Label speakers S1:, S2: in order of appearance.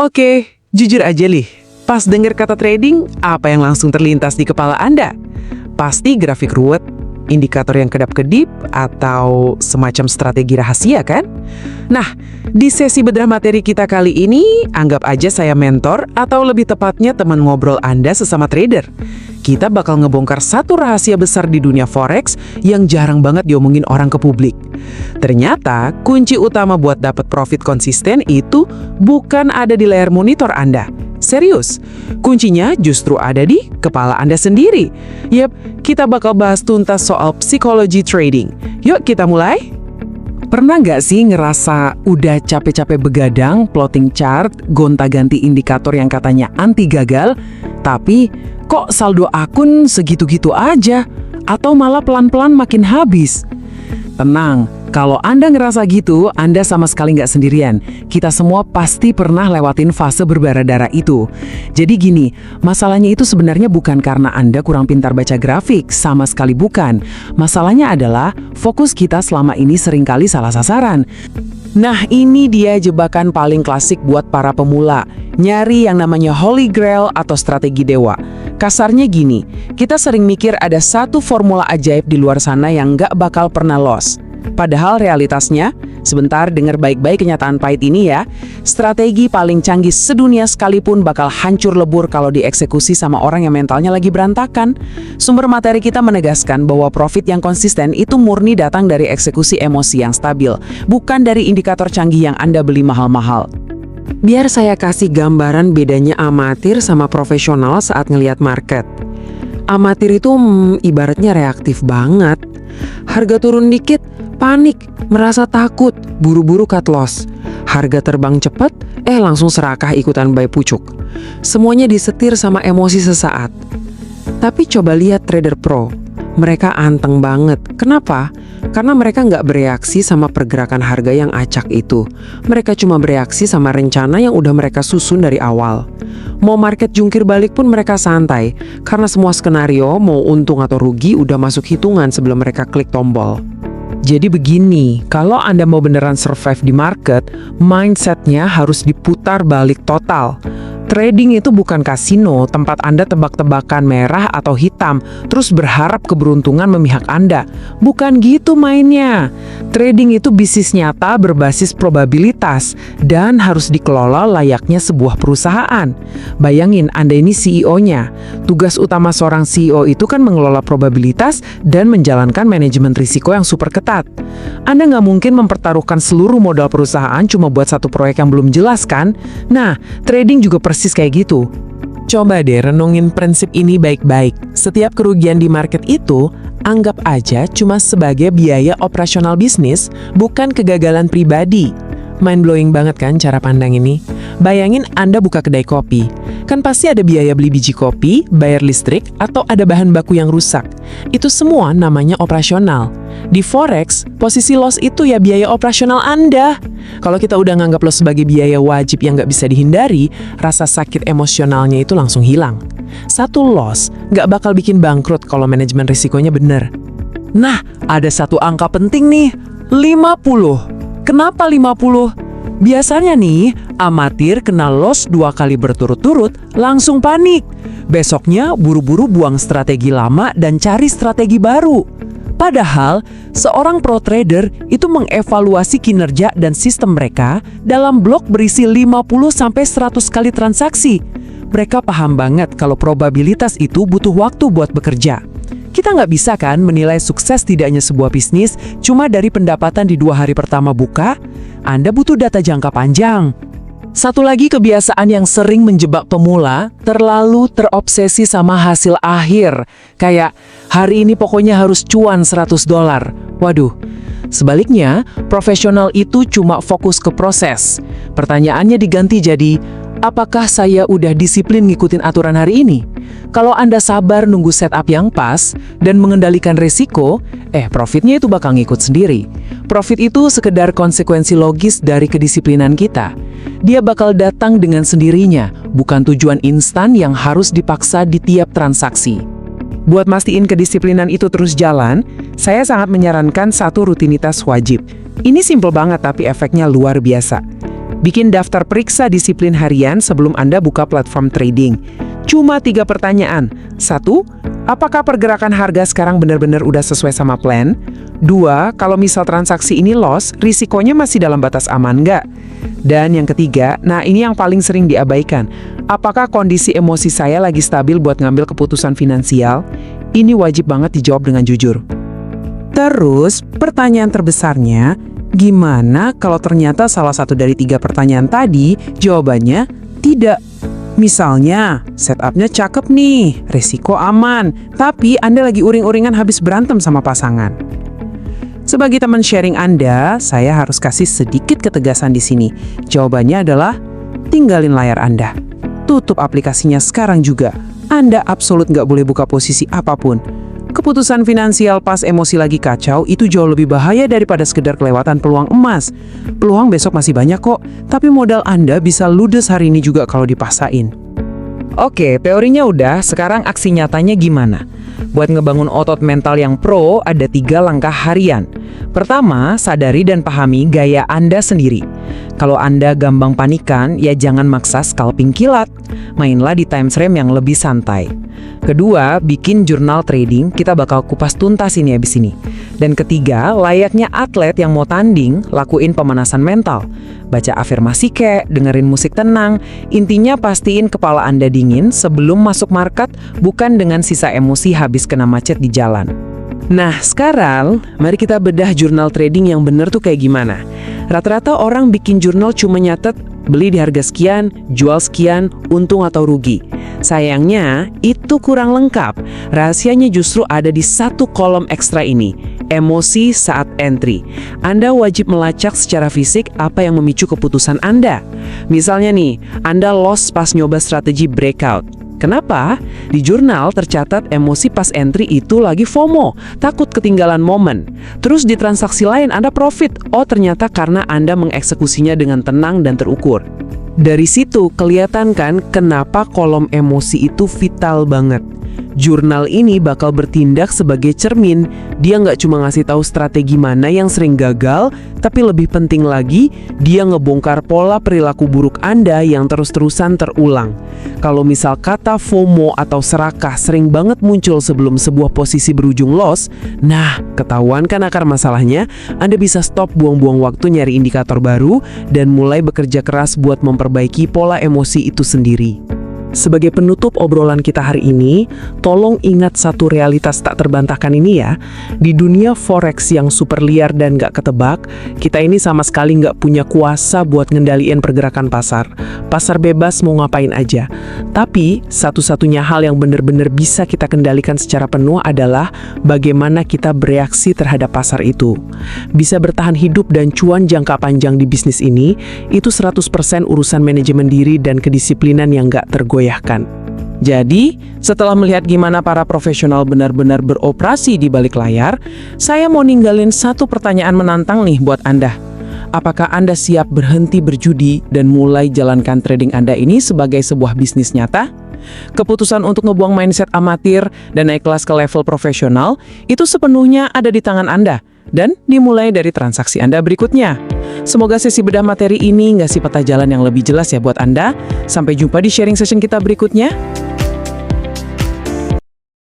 S1: Oke, jujur aja Lih, pas denger kata trading, apa yang langsung terlintas di kepala Anda? Pasti grafik ruwet, indikator yang kedap-kedip, atau semacam strategi rahasia kan? Nah, di sesi bedah materi kita kali ini, anggap aja saya mentor atau lebih tepatnya teman ngobrol Anda sesama trader. Kita bakal ngebongkar satu rahasia besar di dunia forex yang jarang banget diomongin orang ke publik. Ternyata, kunci utama buat dapat profit konsisten itu bukan ada di layar monitor Anda. Serius, kuncinya justru ada di kepala Anda sendiri. Yap, kita bakal bahas tuntas soal psikologi trading. Yuk kita mulai. Pernah nggak sih ngerasa udah capek-capek begadang, plotting chart, gonta-ganti indikator yang katanya anti gagal, tapi kok saldo akun segitu-gitu aja? Atau malah pelan-pelan makin habis? Tenang, kalau Anda ngerasa gitu, Anda sama sekali nggak sendirian. Kita semua pasti pernah lewatin fase berdarah-darah itu. Jadi gini, masalahnya itu sebenarnya bukan karena Anda kurang pintar baca grafik, sama sekali bukan. Masalahnya adalah fokus kita selama ini seringkali salah sasaran. Nah, ini dia jebakan paling klasik buat para pemula. Nyari yang namanya Holy Grail atau strategi dewa. Kasarnya gini, kita sering mikir ada satu formula ajaib di luar sana yang nggak bakal pernah loss. Padahal realitasnya, sebentar dengar baik-baik kenyataan pahit ini ya, strategi paling canggih sedunia sekalipun bakal hancur lebur kalau dieksekusi sama orang yang mentalnya lagi berantakan. Sumber materi kita menegaskan bahwa profit yang konsisten itu murni datang dari eksekusi emosi yang stabil, bukan dari indikator canggih yang Anda beli mahal-mahal. Biar saya kasih gambaran bedanya amatir sama profesional saat ngelihat market. Amatir itu ibaratnya reaktif banget. Harga turun dikit, panik, merasa takut, buru-buru cut loss. Harga terbang cepat, langsung serakah ikutan buy pucuk. Semuanya disetir sama emosi sesaat. Tapi coba lihat trader pro. Mereka anteng banget. Kenapa? Karena mereka nggak bereaksi sama pergerakan harga yang acak itu. Mereka cuma bereaksi sama rencana yang udah mereka susun dari awal. Mau market jungkir balik pun mereka santai, karena semua skenario, mau untung atau rugi, udah masuk hitungan sebelum mereka klik tombol. Jadi begini, kalau Anda mau beneran survive di market, mindsetnya harus diputar balik total. Trading itu bukan kasino, tempat Anda tebak-tebakan merah atau hitam, terus berharap keberuntungan memihak Anda. Bukan gitu mainnya. Trading itu bisnis nyata berbasis probabilitas dan harus dikelola layaknya sebuah perusahaan. Bayangin Anda ini CEO-nya. Tugas utama seorang CEO itu kan mengelola probabilitas dan menjalankan manajemen risiko yang super ketat. Anda nggak mungkin mempertaruhkan seluruh modal perusahaan cuma buat satu proyek yang belum jelas kan? Nah, trading juga persis kayak gitu. Coba deh renungin prinsip ini baik-baik. Setiap kerugian di market itu, anggap aja cuma sebagai biaya operasional bisnis, bukan kegagalan pribadi. Mind-blowing banget kan cara pandang ini? Bayangin Anda buka kedai kopi. Kan pasti ada biaya beli biji kopi, bayar listrik, atau ada bahan baku yang rusak. Itu semua namanya operasional. Di forex, posisi loss itu ya biaya operasional Anda. Kalau kita udah nganggap loss sebagai biaya wajib yang nggak bisa dihindari, rasa sakit emosionalnya itu langsung hilang. Satu loss nggak bakal bikin bangkrut kalau manajemen risikonya bener. Nah, ada satu angka penting nih, 50. Kenapa 50? Biasanya nih, amatir kena loss 2 kali berturut-turut, langsung panik. Besoknya buru-buru buang strategi lama dan cari strategi baru. Padahal, seorang pro trader itu mengevaluasi kinerja dan sistem mereka dalam blok berisi 50-100 kali transaksi. Mereka paham banget kalau probabilitas itu butuh waktu buat bekerja. Kita nggak bisa kan menilai sukses tidaknya sebuah bisnis cuma dari pendapatan di 2 hari pertama buka. Anda butuh data jangka panjang. Satu lagi kebiasaan yang sering menjebak pemula, terlalu terobsesi sama hasil akhir. Kayak, hari ini pokoknya harus cuan $100. Waduh. Sebaliknya, profesional itu cuma fokus ke proses. Pertanyaannya diganti jadi, apakah saya udah disiplin ngikutin aturan hari ini? Kalau Anda sabar nunggu setup yang pas dan mengendalikan risiko, profitnya itu bakal ngikut sendiri. Profit itu sekedar konsekuensi logis dari kedisiplinan kita. Dia bakal datang dengan sendirinya, bukan tujuan instan yang harus dipaksa di tiap transaksi. Buat mastiin kedisiplinan itu terus jalan, saya sangat menyarankan satu rutinitas wajib. Ini simple banget tapi efeknya luar biasa. Bikin daftar periksa disiplin harian sebelum Anda buka platform trading. Cuma 3 pertanyaan. 1. Apakah pergerakan harga sekarang benar-benar udah sesuai sama plan? 2. Kalau misal transaksi ini loss, risikonya masih dalam batas aman nggak? Dan yang ketiga, nah ini yang paling sering diabaikan. Apakah kondisi emosi saya lagi stabil buat ngambil keputusan finansial? Ini wajib banget dijawab dengan jujur. Terus, pertanyaan terbesarnya, gimana kalau ternyata salah satu dari 3 pertanyaan tadi jawabannya tidak? Misalnya, setupnya cakep nih, resiko aman, tapi Anda lagi uring-uringan habis berantem sama pasangan. Sebagai teman sharing Anda, saya harus kasih sedikit ketegasan di sini. Jawabannya adalah, tinggalin layar Anda. Tutup aplikasinya sekarang juga. Anda absolut nggak boleh buka posisi apapun. Keputusan finansial pas emosi lagi kacau itu jauh lebih bahaya daripada sekedar kelewatan peluang emas. Peluang besok masih banyak kok, tapi modal Anda bisa ludes hari ini juga kalau dipaksain. Oke, teorinya udah, sekarang aksi nyatanya gimana? Buat ngebangun otot mental yang pro, ada 3 langkah harian. Pertama, sadari dan pahami gaya Anda sendiri. Kalau Anda gampang panikan, ya jangan maksa scalping kilat. Mainlah di time frame yang lebih santai. Kedua, bikin jurnal trading, kita bakal kupas tuntas ini habis ini. Dan ketiga, layaknya atlet yang mau tanding, lakuin pemanasan mental. Baca afirmasi kek, dengerin musik tenang, intinya pastiin kepala Anda dingin sebelum masuk market, bukan dengan sisa emosi habis kena macet di jalan. Nah, sekarang mari kita bedah jurnal trading yang bener tuh kayak gimana. Rata-rata orang bikin jurnal cuma nyatet beli di harga sekian, jual sekian, untung atau rugi. Sayangnya, itu kurang lengkap. Rahasianya justru ada di 1 kolom ekstra ini, emosi saat entry. Anda wajib melacak secara fisik apa yang memicu keputusan Anda. Misalnya nih, Anda loss pas nyoba strategi breakout. Kenapa? Di jurnal tercatat emosi pas entry itu lagi FOMO, takut ketinggalan momen. Terus di transaksi lain Anda profit. Oh, ternyata karena Anda mengeksekusinya dengan tenang dan terukur. Dari situ kelihatan kan kenapa kolom emosi itu vital banget. Jurnal ini bakal bertindak sebagai cermin. Dia nggak cuma ngasih tahu strategi mana yang sering gagal, tapi lebih penting lagi, dia ngebongkar pola perilaku buruk Anda yang terus-terusan terulang. Kalau misal kata FOMO atau serakah sering banget muncul sebelum sebuah posisi berujung loss, nah, ketahuan kan akar masalahnya, Anda bisa stop buang-buang waktu nyari indikator baru dan mulai bekerja keras buat memperbaiki pola emosi itu sendiri. Sebagai penutup obrolan kita hari ini, tolong ingat satu realitas tak terbantahkan ini ya. Di dunia forex yang super liar dan gak ketebak, kita ini sama sekali gak punya kuasa buat ngendaliin pergerakan pasar. Pasar bebas mau ngapain aja. Tapi, satu-satunya hal yang benar-benar bisa kita kendalikan secara penuh adalah bagaimana kita bereaksi terhadap pasar itu. Bisa bertahan hidup dan cuan jangka panjang di bisnis ini, itu 100% urusan manajemen diri dan kedisiplinan yang gak tergoyahkan. Jadi, setelah melihat gimana para profesional benar-benar beroperasi di balik layar, saya mau ninggalin satu pertanyaan menantang nih buat Anda. Apakah Anda siap berhenti berjudi dan mulai jalankan trading Anda ini sebagai sebuah bisnis nyata? Keputusan untuk ngebuang mindset amatir dan naik kelas ke level profesional itu sepenuhnya ada di tangan Anda dan dimulai dari transaksi Anda berikutnya. Semoga sesi bedah materi ini ngasih peta jalan yang lebih jelas ya buat Anda. Sampai jumpa di sharing session kita berikutnya.